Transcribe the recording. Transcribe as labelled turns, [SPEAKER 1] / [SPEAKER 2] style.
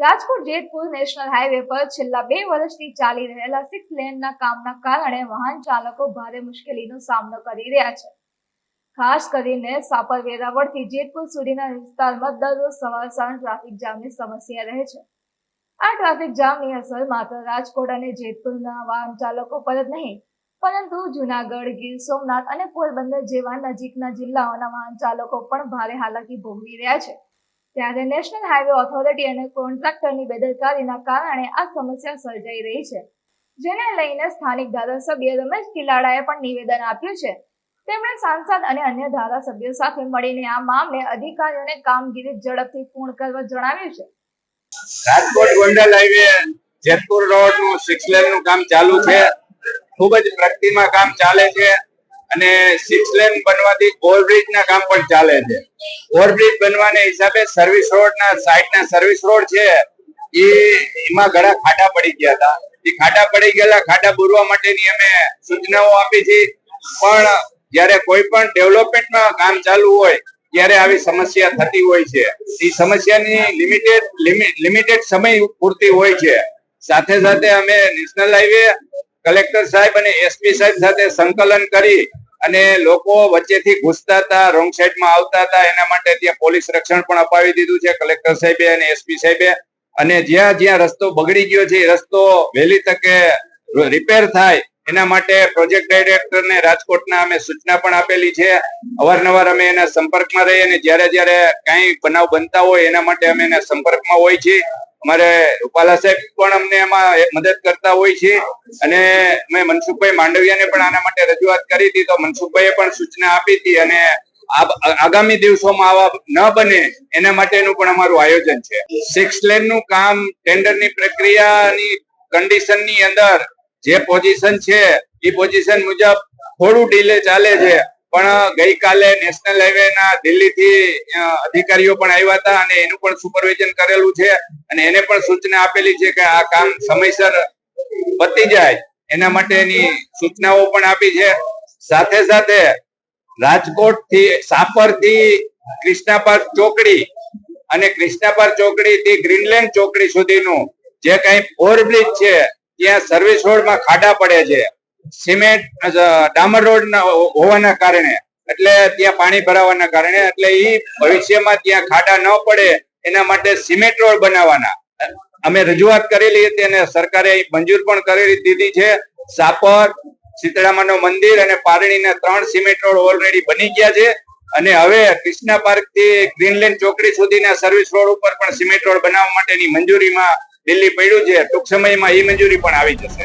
[SPEAKER 1] Rajkot Jetpur national highway પર છેલ્લા 2 વર્ષથી ચાલી રહેલા 6 લેનના કામના કારણે વાહન ચાલકો ભારે મુશ્કેલીનો સામનો કરી રહ્યા છે। ખાસ કરીને સાપર વેરાવળથી જેતપુર સુધીના વિસ્તારમાં દરરોજ સવાર સાંજ ટ્રાફિક જામની સમસ્યા રહે છે। આ ટ્રાફિક જામની અસર માત્ર રાજકોટ અને જેતપુરના વાહન ચાલકો પર જ નહીં, પરંતુ જૂનાગઢ, ગીર સોમનાથ અને પોરબંદર જેવા નજીકના જિલ્લાઓના વાહન ચાલકો પણ ભારે હાલાકી ભોગવી રહ્યા છે। ત્યારે નેશનલ હાઈવે ઓથોરિટી અને કોન્ટ્રાક્ટરની બેદરકારીના કારણે આ સમસ્યા સર્જાઈ રહી છે, જેને લઈને સ્થાનિક ધારાસભ્ય રમેશ કિલાડાએ પણ નિવેદન આપ્યું છે। તેમણે સાંસદ અને અન્ય ધારાસભ્યો સાથે મળીને આ મામલે અધિકારીઓને કામગીરી ઝડપથી પૂર્ણ કરવા જણાવ્યું છે।
[SPEAKER 2] રાજકોટ ગોંડલ હાઈવે જેતપુર રોડ નું 6 લેન નું કામ ચાલુ છે। ખૂબ જ પ્રગતિમાં કામ ચાલે છે અને 6 લેન બનવાથી ઓવરબ્રિજ ના કામ પણ ચાલે છે। ઓવરબ્રિજ બનવાને હિસાબે સર્વિસ રોડ ના સાઈડ ના સર્વિસ રોડ છે એમાં ઘણા ખાડા પડી ગયા હતા। એ ખાડા પડી ગયેલા ખાડા પૂરવા માટેની અમે સૂચનાઓ આપી છે, પણ જ્યારે કોઈ પણ ડેવલપમેન્ટમાં કામ ચાલુ હોય ત્યારે આવી સમસ્યા થતી હોય છે। એ સમસ્યાની લિમિટેડ સમય પૂરતી હોય છે। સાથે સાથે અમે નેશનલ હાઈવે કલેક્ટર સાહેબ અને એસપી સાહેબ સાથે સંકલન કરી અને લોકો વચ્ચેથી ઘૂસતા હતા, રોંગ સાઈડમાં આવતા હતા, એના માટે ત્યાં પોલીસ રક્ષણ પણ અપાવી દીધું છે કલેક્ટર સાહેબે અને એસપી સાહેબે। અને જ્યાં જ્યાં રસ્તો બગડી ગયો છે એ રસ્તો વહેલી તકે રિપેર થાય એના માટે પ્રોજેક્ટ ડાયરેક્ટરને રાજકોટના અમે સૂચના પણ આપેલી છે। અવારનવાર અમે એના સંપર્કમાં રહીએ અને જ્યારે જ્યારે કઈ બનાવ બનતા હોય એના માટે અમે એના સંપર્કમાં હોય છીએ। અમારે રૂપાલા સાહેબ પણ અમને એમાં મદદ કરતા હોય છે અને મેં મનસુખભાઈ માંડવિયાને પણ આના માટે રજૂઆત કરી હતી, તો મનસુખભાઈએ પણ સૂચના આપી હતી અને આગામી દિવસોમાં આવા ન બને એના માટેનું પણ અમારું આયોજન છે। 6 લેન નું કામ ટેન્ડરની પ્રક્રિયાની કન્ડિશનની અંદર જે પોઝિશન છે એ પોઝિશન મુજબ થોડું ડીલે ચાલે છે, પણ ગઈકાલે નેશનલ હાઈવે ના દિલ્હીથી અધિકારીઓ પણ આવ્યા હતા અને એનું પણ સુપરવિઝન કરેલું છે અને એને પણ સૂચના આપેલી છે કે આ કામ સમયસર પતી જાય એના માટેની સૂચનાઓ પણ આપી છે। સાથે સાથે રાજકોટ થી સાપર થી કૃષ્ણા પાર્ક ચોકડી અને કૃષ્ણા પાર્ક ચોકડી થી ગ્રીનલેન્ડ ચોકડી સુધીનું જે કઈ ઓવરબ્રિજ છે ત્યાં સર્વિસ રોડમાં ખાડા પડે છે, સિમેન્ટ ડામર રોડ હોવાના કારણે, એટલે ત્યાં પાણી ભરાવાના કારણે, એટલે એ ભવિષ્યમાં ત્યાં ખાડા ન પડે એના માટે સિમેન્ટ રોડ બનાવવાના અમે રજૂઆત કરેલી હતી અને સરકારે મંજૂર પણ કરી દીધી છે। સાપર, શીતળામાનું મંદિર અને પારણીના 3 સિમેન્ટ રોડ ઓલરેડી બની ગયા છે અને હવે કૃષ્ણા પાર્ક થી ગ્રીનલેન્ડ ચોકડી સુધીના સર્વિસ રોડ ઉપર પણ સિમેન્ટ રોડ બનાવવા માટેની મંજૂરીમાં દિલ્હી પડ્યું છે। ટૂંક સમયમાં એ મંજૂરી પણ આવી જશે।